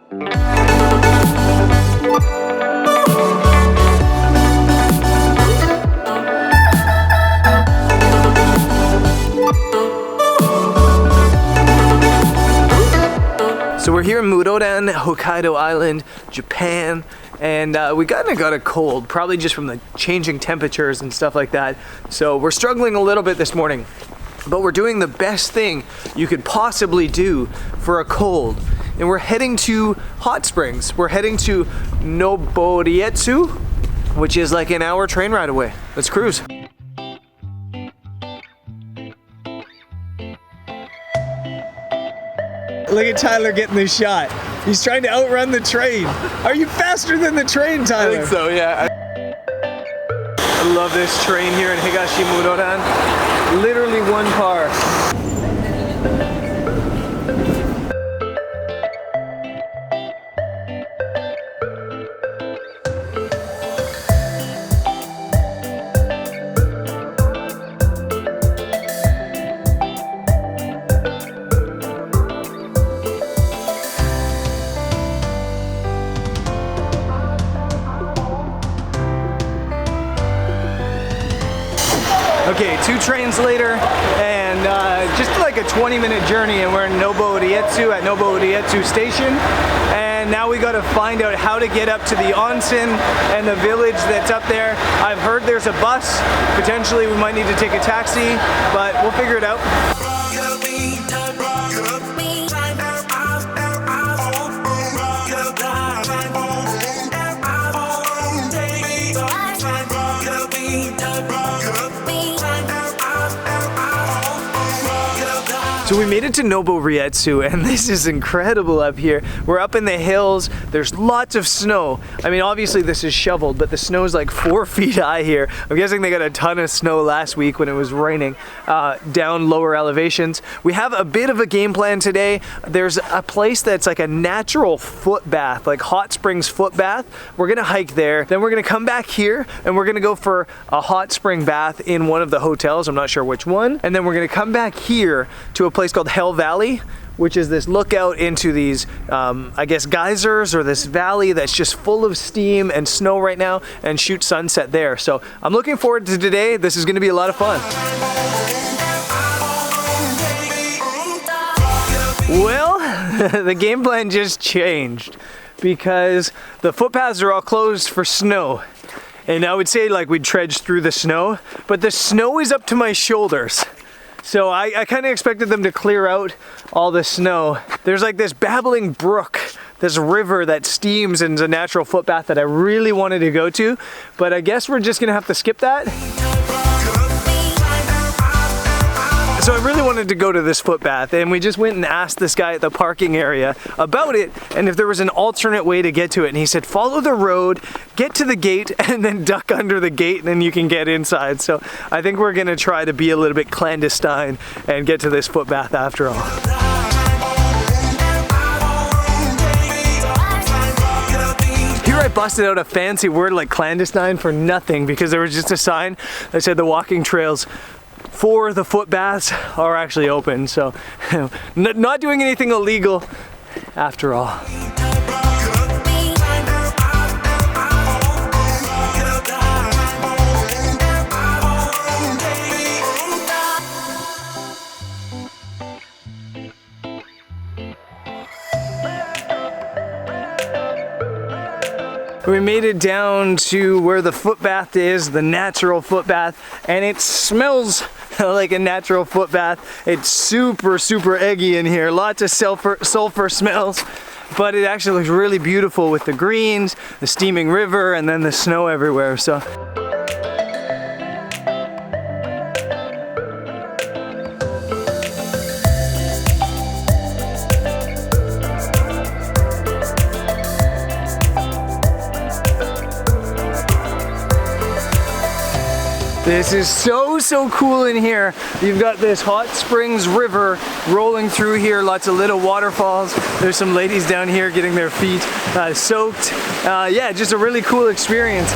So we're here in Muroran, Hokkaido Island, Japan, and we kinda got a cold, probably just from the changing temperatures and stuff like that. So we're struggling a little bit this morning, but we're doing the best thing you could possibly do for a cold. And we're heading to hot springs. We're heading to Noborietsu, which is like an hour train ride away. Let's cruise. Look at Tyler getting this shot. He's trying to outrun the train. Are you faster than the train, Tyler? I think so, yeah. I love this train here in Higashi Muroran. Literally one car. Okay, 2 trains later, and just like a 20-minute journey, and we're in Noborietsu at Noborietsu Station. And now we got to find out how to get up to the onsen and the village that's up there. I've heard there's a bus. Potentially we might need to take a taxi, but we'll figure it out. So we made it to Noborietsu, and this is incredible up here. We're up in the hills. There's lots of snow. I mean, obviously this is shoveled, but the snow is like 4 feet high here. I'm guessing they got a ton of snow last week when it was raining down lower elevations. We have a bit of a game plan today. There's a place that's like a natural foot bath, like hot springs foot bath. We're gonna hike there. Then we're gonna come back here, and we're gonna go for a hot spring bath in one of the hotels. I'm not sure which one. And then we're gonna come back here to a place called Hell Valley, which is this lookout into these, I guess, geysers, or this valley that's just full of steam and snow right now, and shoot sunset there. So I'm looking forward to today. This is gonna be a lot of fun. Well, the game plan just changed because the footpaths are all closed for snow. And I would say like we'd trudge through the snow, but the snow is up to my shoulders. So I kind of expected them to clear out all the snow. There's like this babbling brook, this river that steams and is a natural footpath that I really wanted to go to, but I guess we're just gonna have to skip that. So I really wanted to go to this footpath, and we just went and asked this guy at the parking area about it and if there was an alternate way to get to it. And he said, follow the road, get to the gate, and then duck under the gate, and then you can get inside. So I think we're gonna try to be a little bit clandestine and get to this footpath after all. Here I busted out a fancy word like clandestine for nothing, because there was just a sign that said the walking trails for the foot baths are actually open, so not doing anything illegal after all. We made it down to where the foot bath is, the natural foot bath, and it smells like a natural foot bath. It's super, super eggy in here. Lots of sulfur smells, but it actually looks really beautiful with the greens, the steaming river, and then the snow everywhere. So. This is so cool in here. You've got this hot springs river rolling through here, lots of little waterfalls. There's some ladies down here getting their feet soaked. Yeah, just a really cool experience.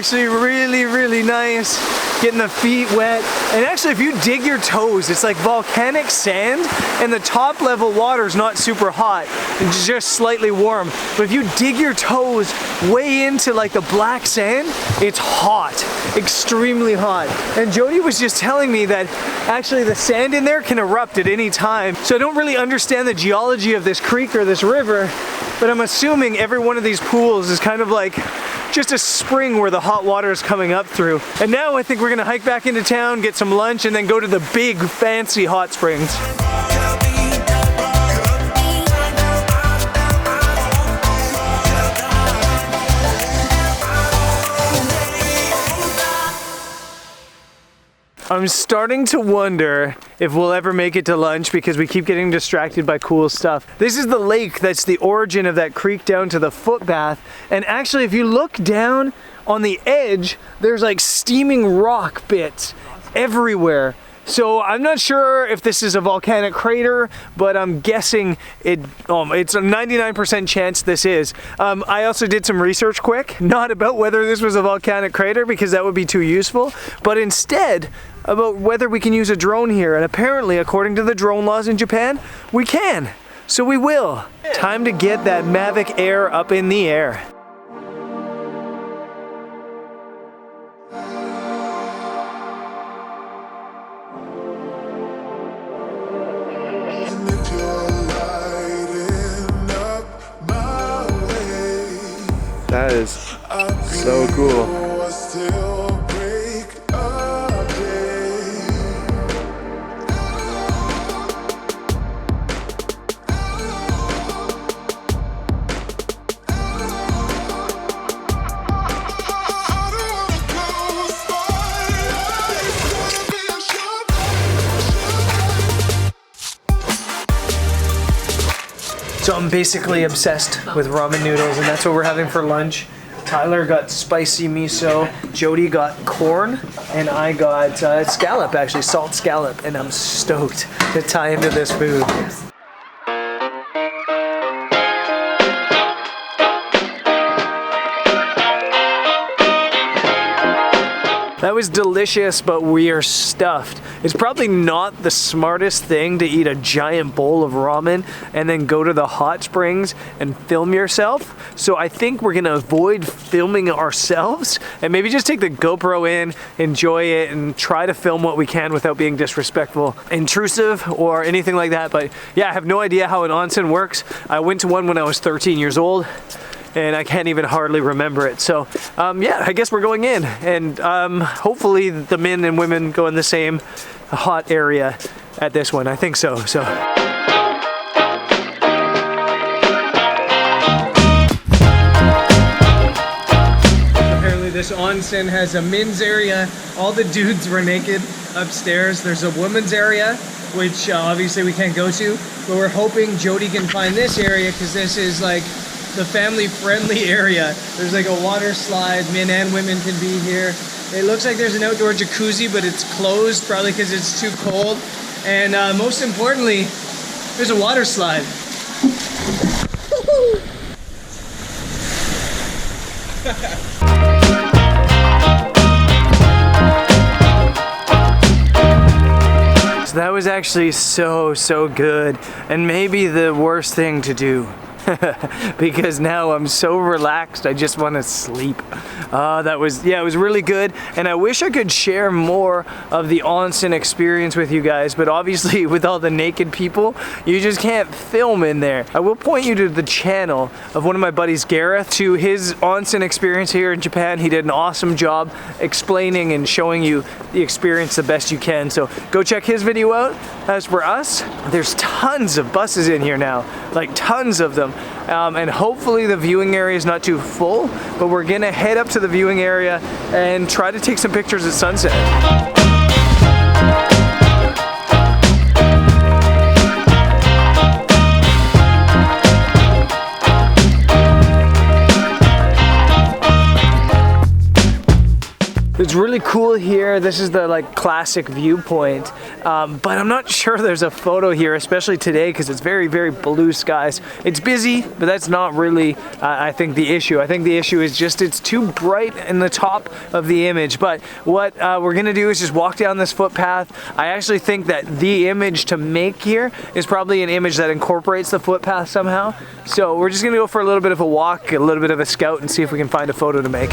actually really, really nice. Getting the feet wet. And actually, if you dig your toes, it's like volcanic sand, and the top level water is not super hot. It's just slightly warm. But if you dig your toes way into like the black sand, it's hot. Extremely hot. And Jody was just telling me that actually the sand in there can erupt at any time. So I don't really understand the geology of this creek or this river, but I'm assuming every one of these pools is kind of like just a spring where the hot water is coming up through. And now I think we're gonna hike back into town, get some lunch, and then go to the big fancy hot springs. I'm starting to wonder if we'll ever make it to lunch because we keep getting distracted by cool stuff. This is the lake that's the origin of that creek down to the footbath. And actually, if you look down on the edge, there's like steaming rock bits everywhere. So I'm not sure if this is a volcanic crater, but I'm guessing it's a 99% chance this is. I also did some research quick, not about whether this was a volcanic crater because that would be too useful, but instead about whether we can use a drone here. And apparently, according to the drone laws in Japan, we can. So we will. Time to get that Mavic Air up in the air. That is so cool. So I'm basically obsessed with ramen noodles, and that's what we're having for lunch. Tyler got spicy miso, Jody got corn, and I got scallop, actually, salt scallop, and I'm stoked to tie into this food. That was delicious, but we are stuffed. It's probably not the smartest thing to eat a giant bowl of ramen and then go to the hot springs and film yourself. So I think we're gonna avoid filming ourselves and maybe just take the GoPro in, enjoy it, and try to film what we can without being disrespectful, intrusive, or anything like that. But yeah, I have no idea how an onsen works. I went to one when I was 13 years old, and I can't even hardly remember it. So yeah, I guess we're going in, and hopefully the men and women go in the same hot area at this one. I think so. Apparently this onsen has a men's area. All the dudes were naked upstairs. There's a women's area, which obviously we can't go to, but we're hoping Jody can find this area because this is like the family-friendly area. There's like a water slide, men and women can be here. It looks like there's an outdoor jacuzzi, but it's closed, probably because it's too cold. And most importantly, there's a water slide. So that was actually so good, and maybe the worst thing to do. Because now I'm so relaxed, I just want to sleep. It was really good, and I wish I could share more of the onsen experience with you guys, but obviously with all the naked people, you just can't film in there. I will point you to the channel of one of my buddies, Gareth, to his onsen experience here in Japan. He did an awesome job explaining and showing you the experience the best you can, so go check his video out. As for us, there's tons of buses in here now, like tons of them. And hopefully the viewing area is not too full, but we're gonna head up to the viewing area and try to take some pictures at sunset. It's really cool here. This is the like classic viewpoint, but I'm not sure there's a photo here, especially today because it's very, very blue skies. It's busy, but that's not really, I think, the issue. I think the issue is just it's too bright in the top of the image. But what we're gonna do is just walk down this footpath. I actually think that the image to make here is probably an image that incorporates the footpath somehow. So we're just gonna go for a little bit of a walk, a little bit of a scout, and see if we can find a photo to make.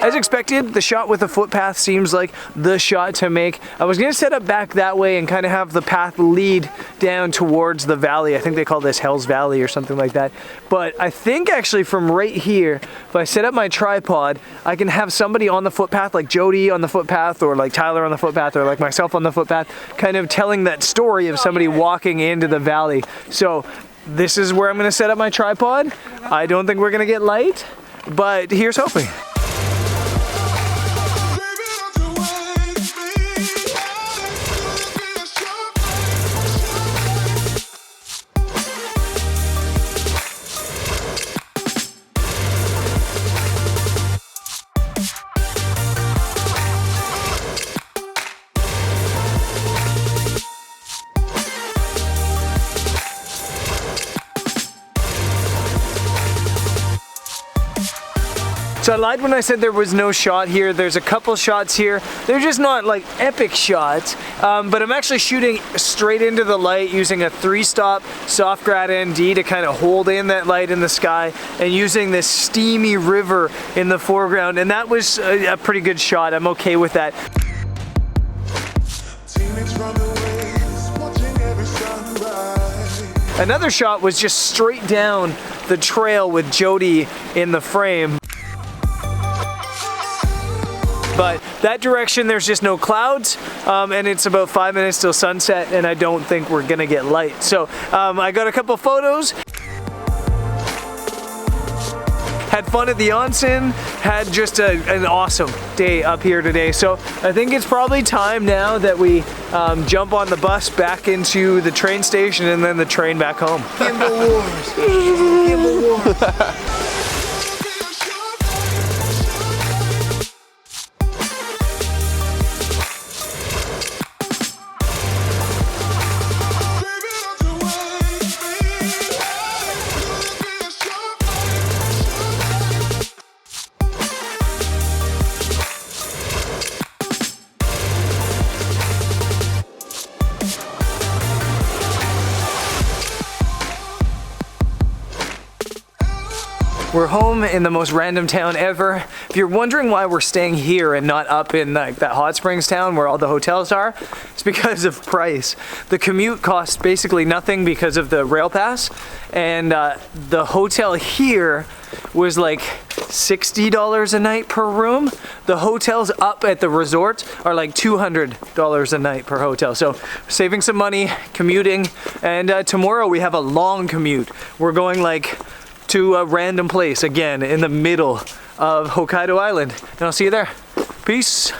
As expected, the shot with the footpath seems like the shot to make. I was gonna set up back that way and kind of have the path lead down towards the valley. I think they call this Hell's Valley or something like that. But I think actually from right here, if I set up my tripod, I can have somebody on the footpath, like Jody on the footpath, or like Tyler on the footpath, or like myself on the footpath, kind of telling that story of somebody walking into the valley. So this is where I'm gonna set up my tripod. I don't think we're gonna get light, but here's hoping. So I lied when I said there was no shot here. There's a couple shots here. They're just not like epic shots, but I'm actually shooting straight into the light using a 3-stop soft grad ND to kind of hold in that light in the sky, and using this steamy river in the foreground, and that was a pretty good shot. I'm okay with that. Another shot was just straight down the trail with Jody in the frame. But that direction, there's just no clouds, and it's about 5 minutes till sunset, and I don't think we're gonna get light. So I got a couple photos. Had fun at the onsen, had just an awesome day up here today. So I think it's probably time now that we jump on the bus back into the train station and then the train back home. Gimbal Wars. Gimbal Wars. We're home in the most random town ever. If you're wondering why we're staying here and not up in like that hot springs town where all the hotels are, it's because of price. The commute costs basically nothing because of the rail pass, and the hotel here was like $60 a night per room. The hotels up at the resort are like $200 a night per hotel. So saving some money, commuting, and tomorrow we have a long commute. We're going like to a random place again in the middle of Hokkaido Island. And I'll see you there. Peace.